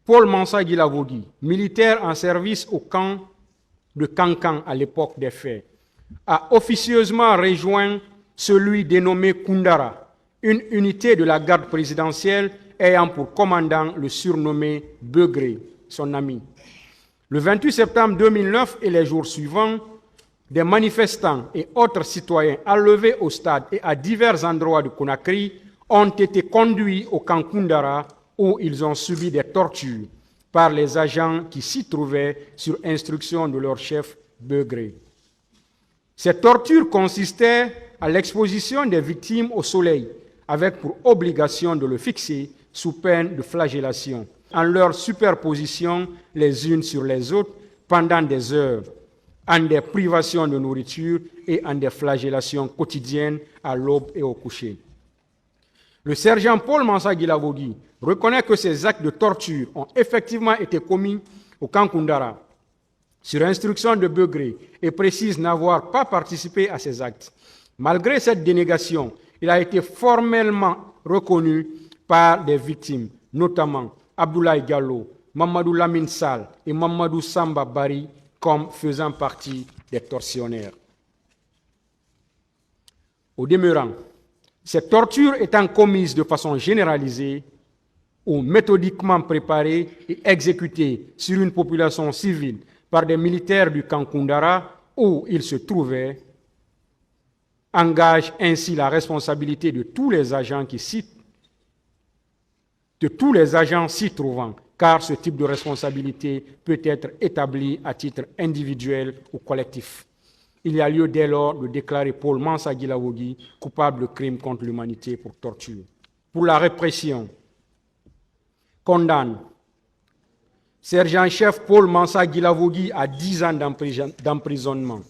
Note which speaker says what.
Speaker 1: Paul Mansa Guilavogui, militaire en service au camp de Kankan à l'époque des faits, a officieusement rejoint celui dénommé Koundara, une unité de la garde présidentielle ayant pour commandant le surnommé Begré, son ami. Le 28 septembre 2009 et les jours suivants, des manifestants et autres citoyens enlevés au stade et à divers endroits de Conakry ont été conduits au camp Koundara où ils ont subi des tortures par les agents qui s'y trouvaient sur instruction de leur chef Begré. Ces tortures consistaient à l'exposition des victimes au soleil, avec pour obligation de le fixer sous peine de flagellation, en leur superposition les unes sur les autres pendant des heures, en des privations de nourriture et en des flagellations quotidiennes à l'aube et au coucher. Le sergent Paul Mansa Guilavogui reconnaît que ces actes de torture ont effectivement été commis au camp Koundara, sur instruction de Begré, et précise n'avoir pas participé à ces actes. Malgré cette dénégation, il a été formellement reconnu par des victimes, notamment Abdoulaye Diallo, Mamadou Lamine Sall et Mamadou Samba Bari, comme faisant partie des tortionnaires. Au demeurant, ces tortures étant commises de façon généralisée ou méthodiquement préparées et exécutées sur une population civile par des militaires du camp Koundara où ils se trouvaient, engage ainsi la responsabilité de tous les agents s'y trouvant, car ce type de responsabilité peut être établi à titre individuel ou collectif. Il y a lieu dès lors de déclarer Paul Mansa Guilavogui coupable de crimes contre l'humanité pour torture. Pour la répression, condamne sergent-chef Paul Mansa Guilavogui à 10 ans d'emprisonnement.